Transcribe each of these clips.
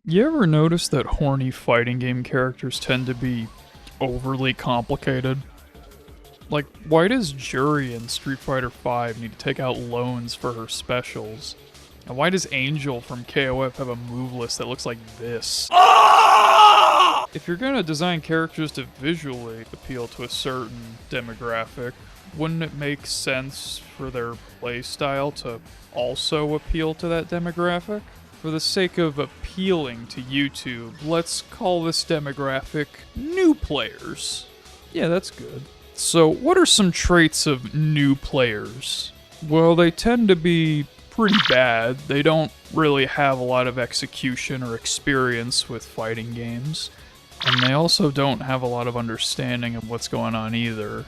You ever notice that horny fighting game characters tend to be overly complicated? Like, why does Jury in Street Fighter V need to take out loans for her specials? And why does Angel from KOF have a move list that looks like this? If you're gonna design characters to visually appeal to a certain demographic, wouldn't it make sense for their playstyle to also appeal to that demographic? For the sake of appealing to YouTube, let's call this demographic new players. Yeah, that's good. So, what are some traits of new players? Well, they tend to be pretty bad. They don't really have a lot of execution or experience with fighting games. And they also don't have a lot of understanding of what's going on either.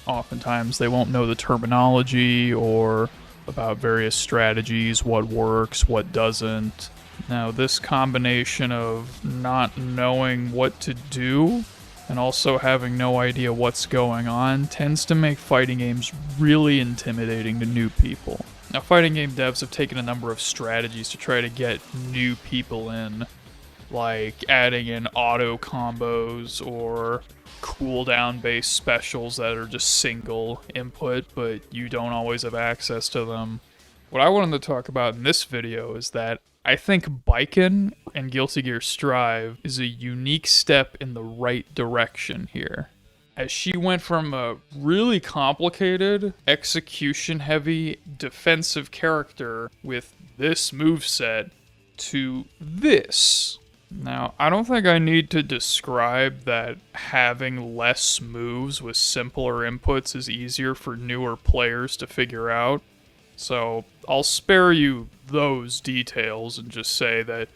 Oftentimes, they won't know the terminology or about various strategies, what works, what doesn't. Now, this combination of not knowing what to do and also having no idea what's going on tends to make fighting games really intimidating to new people. Now, fighting game devs have taken a number of strategies to try to get new people in, like adding in auto combos or cooldown based specials that are just single input, but you don't always have access to them. What I wanted to talk about in this video is that I think Baiken and Guilty Gear Strive is a unique step in the right direction here, as she went from a really complicated, execution-heavy, defensive character with this moveset to this. Now, I don't think I need to describe that having less moves with simpler inputs is easier for newer players to figure out. So, I'll spare you those details and just say that,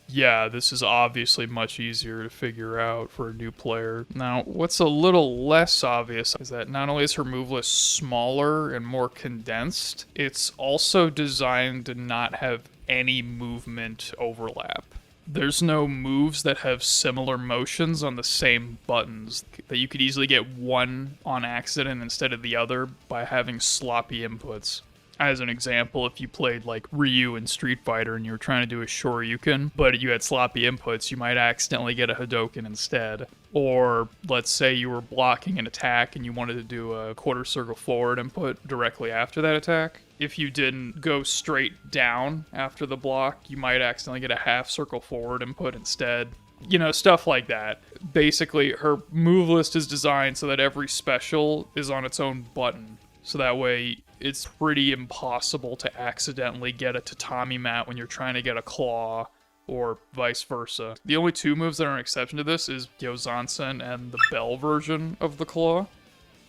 yeah, this is obviously much easier to figure out for a new player. Now, what's a little less obvious is that not only is her move list smaller and more condensed, it's also designed to not have any movement overlap. There's no moves that have similar motions on the same buttons, that you could easily get one on accident instead of the other by having sloppy inputs. As an example, if you played like Ryu in Street Fighter and you were trying to do a Shoryuken, but you had sloppy inputs, you might accidentally get a Hadoken instead. Or let's say you were blocking an attack and you wanted to do a quarter circle forward input directly after that attack. If you didn't go straight down after the block, you might accidentally get a half circle forward input instead. You know, stuff like that. Basically, her move list is designed so that every special is on its own button. So that way, it's pretty impossible to accidentally get a tatami mat when you're trying to get a claw, or vice versa. The only two moves that are an exception to this is Gyozansen and the Bell version of the claw,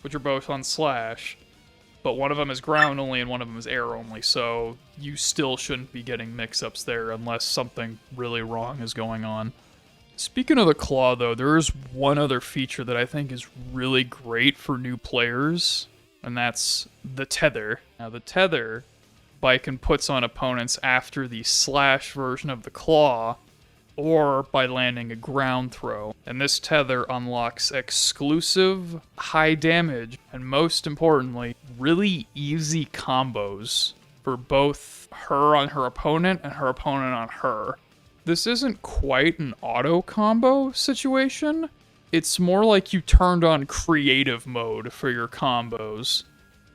which are both on slash, but one of them is ground only and one of them is air only, so you still shouldn't be getting mix-ups there unless something really wrong is going on. Speaking of the claw, though, there is one other feature that I think is really great for new players, and that's the Tether. Now, the Tether, Baiken puts on opponents after the slash version of the claw, or by landing a ground throw. And this Tether unlocks exclusive, high damage, and most importantly, really easy combos for both her on her opponent and her opponent on her. This isn't quite an auto combo situation. It's more like you turned on creative mode for your combos.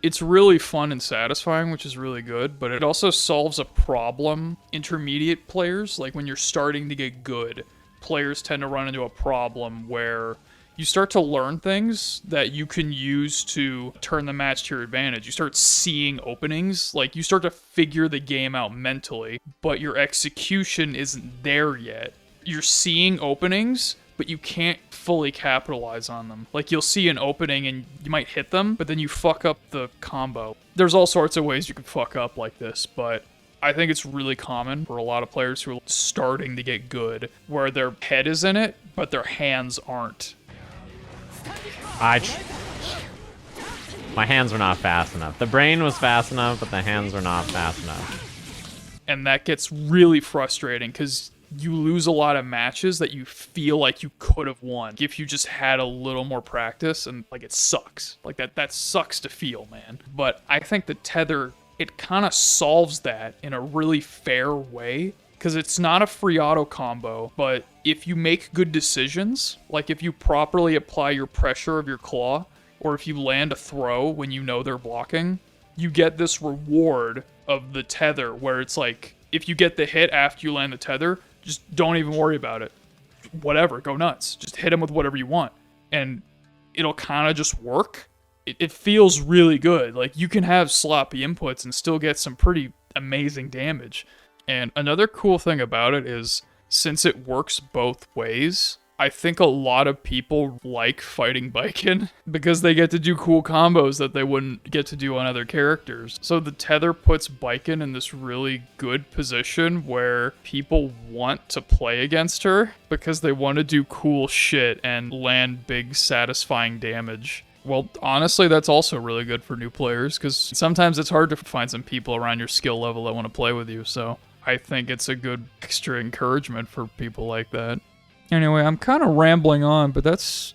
It's really fun and satisfying, which is really good, but it also solves a problem intermediate players, like when you're starting to get good, players tend to run into a problem where you start to learn things that you can use to turn the match to your advantage. You start seeing openings, like you start to figure the game out mentally, but your execution isn't there yet. You're seeing openings, but you can't fully capitalize on them. Like, you'll see an opening and you might hit them, but then you fuck up the combo. There's all sorts of ways you can fuck up like this, but I think it's really common for a lot of players who are starting to get good, where their head is in it, but their hands aren't. My hands were not fast enough. The brain was fast enough, but the hands were not fast enough. And that gets really frustrating, because you lose a lot of matches that you feel like you could have won if you just had a little more practice, and like, it sucks. Like, that sucks to feel, man. But I think the Tether, it kind of solves that in a really fair way, because it's not a free auto combo, but if you make good decisions, like if you properly apply your pressure of your claw, or if you land a throw when you know they're blocking, you get this reward of the tether where it's like, if you get the hit after you land the tether, just don't even worry about it. Whatever, go nuts. Just hit him with whatever you want. And it'll kind of just work. It feels really good. Like, you can have sloppy inputs and still get some pretty amazing damage. And another cool thing about it is, since it works both ways, I think a lot of people like fighting Baiken because they get to do cool combos that they wouldn't get to do on other characters. So the tether puts Baiken in this really good position where people want to play against her because they want to do cool shit and land big satisfying damage. Well, honestly, that's also really good for new players because sometimes it's hard to find some people around your skill level that want to play with you, so I think it's a good extra encouragement for people like that. Anyway, I'm kind of rambling on, but that's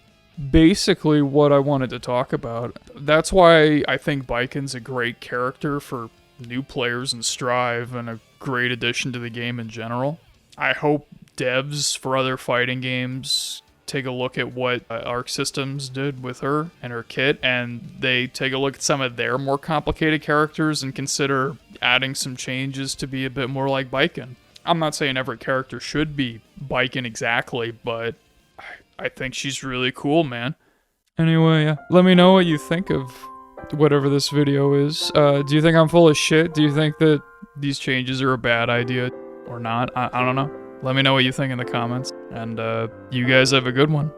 basically what I wanted to talk about. That's why I think Baiken's a great character for new players in Strive and a great addition to the game in general. I hope devs for other fighting games take a look at what Arc Systems did with her and her kit, and they take a look at some of their more complicated characters and consider adding some changes to be a bit more like Baiken. I'm not saying every character should be Baiken exactly, but I think she's really cool, man. Anyway, let me know what you think of whatever this video is. Do you think I'm full of shit? Do you think that these changes are a bad idea or not? I don't know. Let me know what you think in the comments, and you guys have a good one.